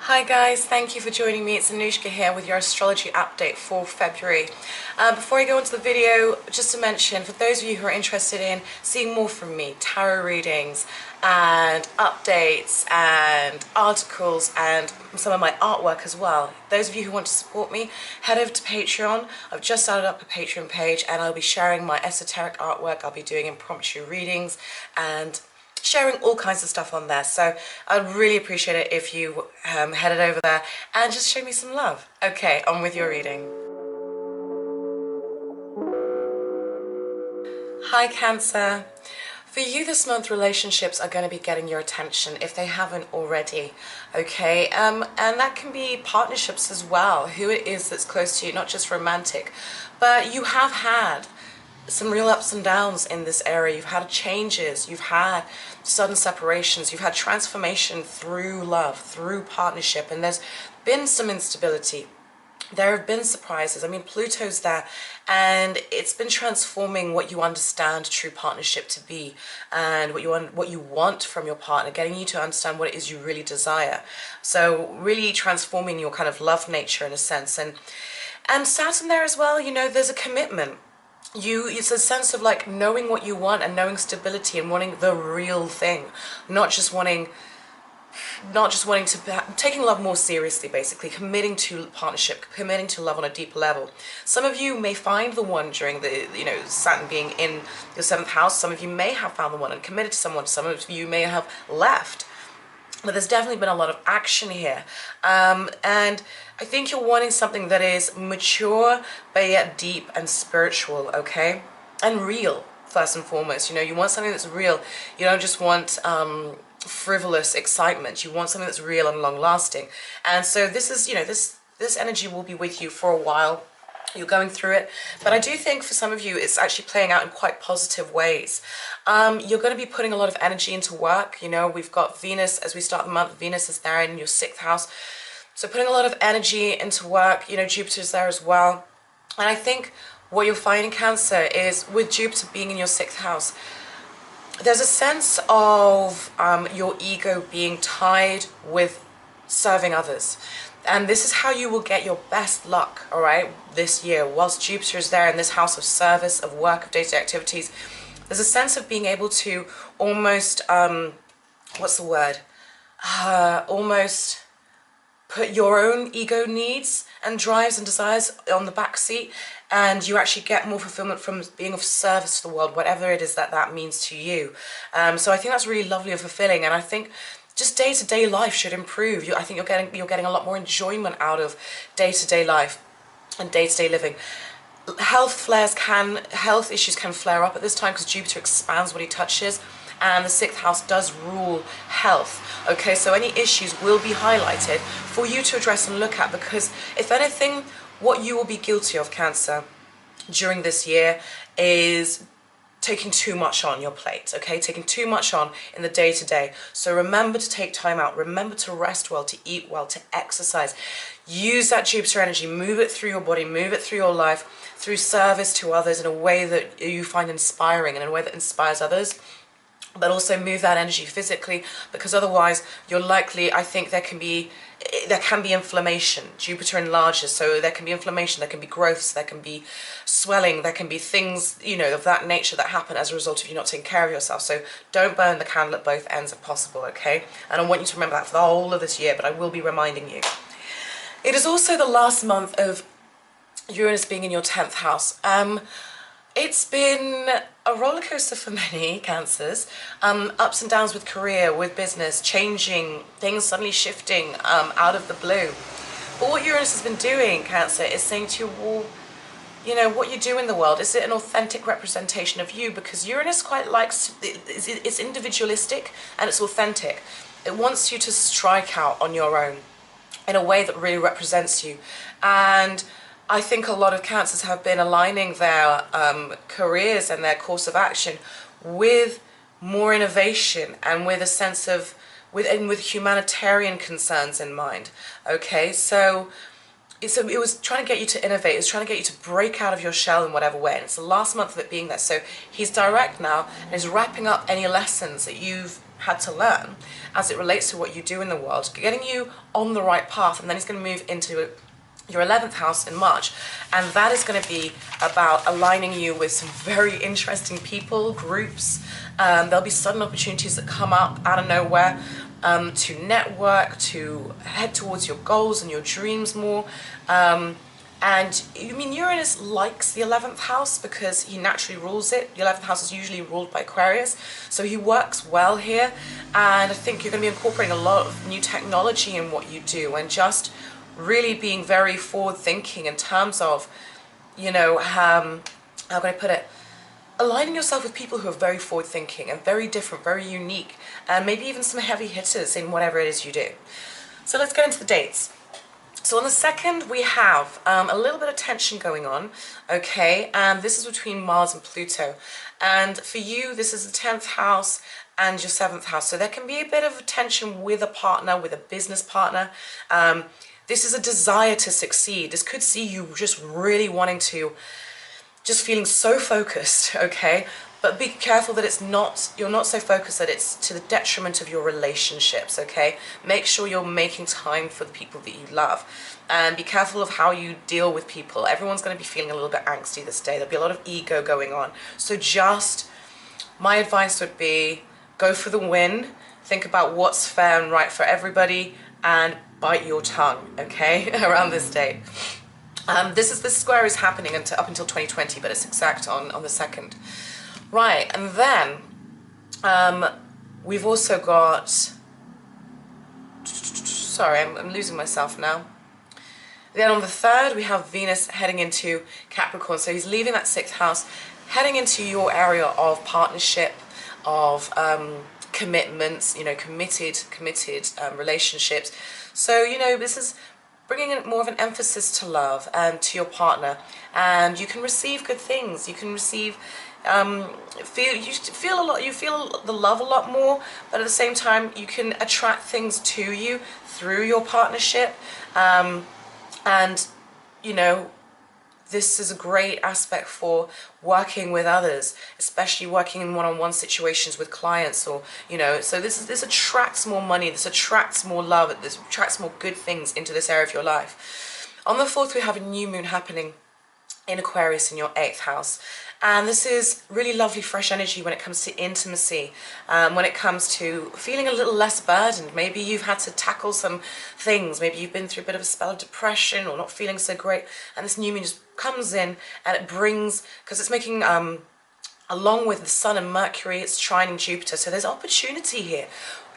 Hi guys, thank you for joining me. It's Anushka here with your astrology update for February. Before I go into the video, just to mention, for those of you who are interested in seeing more from me, tarot readings and updates and articles and some of my artwork as well, those of you who want to support me, head over to Patreon. I've just started up a Patreon page and I'll be sharing my esoteric artwork. I'll be doing impromptu readings and sharing all kinds of stuff on there, so I'd really appreciate it if you headed over there and just show me some love. Okay, on with your reading. Hi Cancer. For you this month, relationships are going to be getting your attention if they haven't already, okay? And that can be partnerships as well, who it is that's close to you, not just romantic, but you have had some real ups and downs in this area. You've had changes, you've had sudden separations, you've had transformation through love, through partnership, and there's been some instability. There have been surprises. I mean, Pluto's there and it's been transforming what you understand true partnership to be and what you want from your partner, getting you to understand what it is you really desire. So really transforming your kind of love nature in a sense. And Saturn there as well, you know, there's a commitment. It's a sense of like knowing what you want and knowing stability and wanting the real thing, not just wanting to taking love more seriously, basically committing to partnership, committing to love on a deeper level. Some of you may find the one during the, you know, Saturn being in your 7th house. Some of you may have found the one and committed to someone. Some of you may have left. But there's definitely been a lot of action here. And I think you're wanting something that is mature, but yet deep and spiritual, okay? And real, first and foremost. You know, you want something that's real. You don't just want frivolous excitement. You want something that's real and long-lasting. And so this is, you know, this energy will be with you for a while. You're going through it, but I do think for some of you it's actually playing out in quite positive ways. You're going to be putting a lot of energy into work. You know, we've got Venus as we start the month. Venus is there in your 6th house, so putting a lot of energy into work. You know, Jupiter's there as well, and I think what you'll find in Cancer is with Jupiter being in your 6th house, there's a sense of your ego being tied with serving others. And this is how you will get your best luck, all right, this year. Whilst Jupiter is there in this house of service, of work, of day-to-day activities, there's a sense of being able to almost, what's the word? Almost put your own ego needs and drives and desires on the back seat, and you actually get more fulfillment from being of service to the world, whatever it is that that means to you. So I think that's really lovely and fulfilling, and I think just day-to-day life should improve. I think you're getting a lot more enjoyment out of day-to-day life and day-to-day living. Health issues can flare up at this time because Jupiter expands what he touches, and the 6th house does rule health. Okay, so any issues will be highlighted for you to address and look at, because if anything, what you will be guilty of, Cancer, during this year is taking too much on your plate, okay? Taking too much on in the day-to-day. So remember to take time out. Remember to rest well, to eat well, to exercise. Use that Jupiter energy. Move it through your body. Move it through your life, through service to others in a way that you find inspiring and in a way that inspires others. But also move that energy physically, because otherwise you're likely, I think there can be inflammation. Jupiter enlarges, so there can be inflammation, there can be growths, there can be swelling, there can be things, you know, of that nature that happen as a result of you not taking care of yourself. So don't burn the candle at both ends if possible, okay? And I want you to remember that for the whole of this year, but I will be reminding you. It is also the last month of Uranus being in your 10th house. It's been a roller coaster for many Cancers, ups and downs with career, with business, changing, things suddenly shifting out of the blue. But what Uranus has been doing, Cancer, is saying to you, well, you know, what you do in the world, is it an authentic representation of you? Because Uranus quite likes, it's individualistic and it's authentic. It wants you to strike out on your own in a way that really represents you. And I think a lot of Cancers have been aligning their careers and their course of action with more innovation and with a sense of, with humanitarian concerns in mind, okay? So it was trying to get you to innovate, it was trying to get you to break out of your shell in whatever way, and it's the last month of it being there. So he's direct now, and he's wrapping up any lessons that you've had to learn as it relates to what you do in the world, getting you on the right path. And then he's going to move into your 11th house in March, and that is going to be about aligning you with some very interesting people, groups. There'll be sudden opportunities that come up out of nowhere, to network, to head towards your goals and your dreams more. And I mean, Uranus likes the 11th house because he naturally rules it. The 11th house is usually ruled by Aquarius, so he works well here. And I think you're going to be incorporating a lot of new technology in what you do, and just really being very forward thinking in terms of, you know, how can I put it? Aligning yourself with people who are very forward thinking and very different, very unique, and maybe even some heavy hitters in whatever it is you do. So let's get into the dates. So on the 2nd, we have a little bit of tension going on, okay? And this is between Mars and Pluto. And for you, this is the 10th house and your 7th house. So there can be a bit of tension with a partner, with a business partner. This is a desire to succeed. This could see you just really wanting to, just feeling so focused, okay? But be careful that you're not so focused that it's to the detriment of your relationships, okay? Make sure you're making time for the people that you love. And be careful of how you deal with people. Everyone's going to be feeling a little bit angsty this day. There'll be a lot of ego going on. So my advice would be, go for the win. Think about what's fair and right for everybody, and bite your tongue, okay, around this date. This square is happening up until 2020, but it's exact on the 2nd. Right, and then we've also got, sorry, I'm losing myself now. Then on the 3rd, we have Venus heading into Capricorn. So he's leaving that 6th house, heading into your area of partnership, of commitments, you know, committed relationships. So, you know, this is bringing in more of an emphasis to love and to your partner, and you can receive good things. You can receive, you feel the love a lot more, but at the same time, you can attract things to you through your partnership, and you know, this is a great aspect for working with others, especially working in one-on-one situations with clients, or, you know, so this attracts more money, this attracts more love, this attracts more good things into this area of your life. On the 4th, we have a new moon happening in Aquarius in your 8th house. And this is really lovely, fresh energy when it comes to intimacy, when it comes to feeling a little less burdened. Maybe you've had to tackle some things. Maybe you've been through a bit of a spell of depression or not feeling so great. And this new moon just comes in and it brings, because it's making, along with the Sun and Mercury, it's trining Jupiter. So there's opportunity here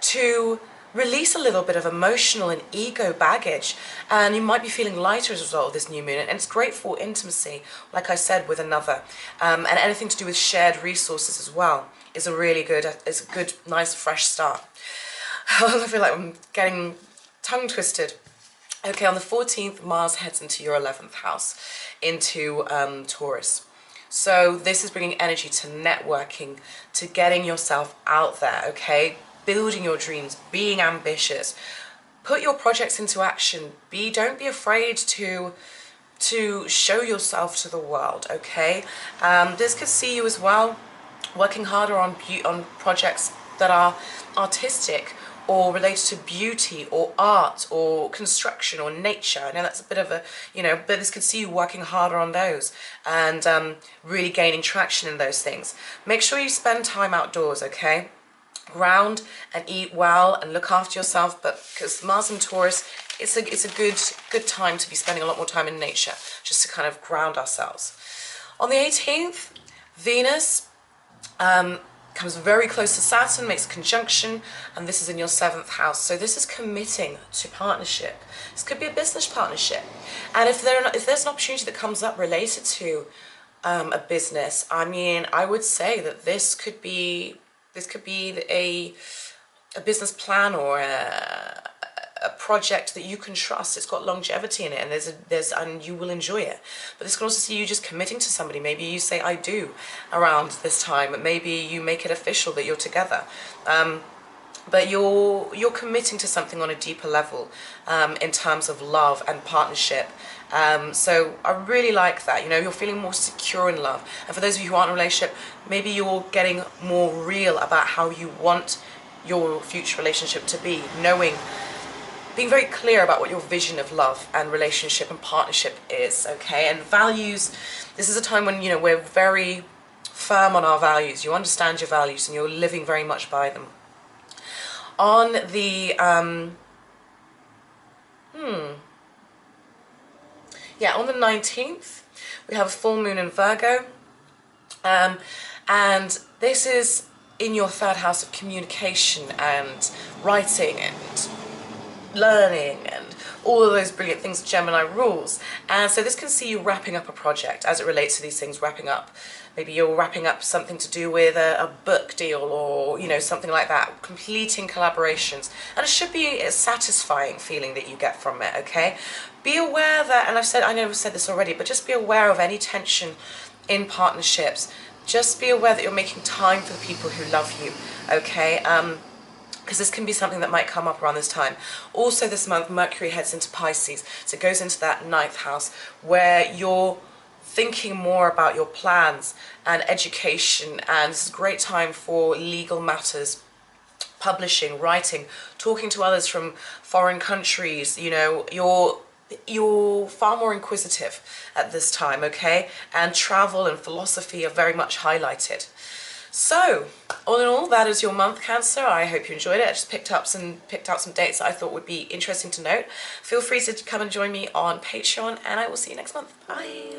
to release a little bit of emotional and ego baggage, and you might be feeling lighter as a result of this new moon. And it's great for intimacy, like I said, with another, and anything to do with shared resources as well is it's a good, nice, fresh start. I feel like I'm getting tongue twisted. Okay, on the 14th, Mars heads into your 11th house, into Taurus. So this is bringing energy to networking, to getting yourself out there, okay? Building your dreams, being ambitious, put your projects into action. Don't be afraid to show yourself to the world, okay? This could see you as well working harder on projects that are artistic or related to beauty or art or construction or nature. I know that's a bit of a, you know, but this could see you working harder on those and really gaining traction in those things. Make sure you spend time outdoors, okay? Ground and eat well and look after yourself, but because Mars and Taurus, it's a good time to be spending a lot more time in nature, just to kind of ground ourselves. On the 18th, Venus comes very close to Saturn, makes a conjunction, and this is in your 7th house. So this is committing to partnership. This could be a business partnership, and if there's an opportunity that comes up related to a business, I mean, I would say that this could be a business plan or a project that you can trust. It's got longevity in it, and and you will enjoy it. But this can also see you just committing to somebody. Maybe you say "I do" around this time, but maybe you make it official that you're together. But you're committing to something on a deeper level in terms of love and partnership. So I really like that. You know, you're feeling more secure in love. And for those of you who aren't in a relationship, maybe you're getting more real about how you want your future relationship to be, being very clear about what your vision of love and relationship and partnership is, okay? And values, this is a time when, you know, we're very firm on our values. You understand your values and you're living very much by them. On the, on the 19th, we have a full moon in Virgo. And this is in your third house of communication and writing and learning and all of those brilliant things Gemini rules. And so this can see you wrapping up a project as it relates to these things, wrapping up. Maybe you're wrapping up something to do with a book deal, or, you know, something like that, completing collaborations. And it should be a satisfying feeling that you get from it, okay? Be aware that, and I know I've said this already, but just be aware of any tension in partnerships. Just be aware that you're making time for the people who love you, okay? Because this can be something that might come up around this time. Also this month, Mercury heads into Pisces, so it goes into that 9th house where you're thinking more about your plans and education, and it's a great time for legal matters, publishing, writing, talking to others from foreign countries. You know, you're far more inquisitive at this time, okay? And travel and philosophy are very much highlighted. So, all in all, that is your month, Cancer. I hope you enjoyed it. I just picked out some dates that I thought would be interesting to note. Feel free to come and join me on Patreon, and I will see you next month. Bye.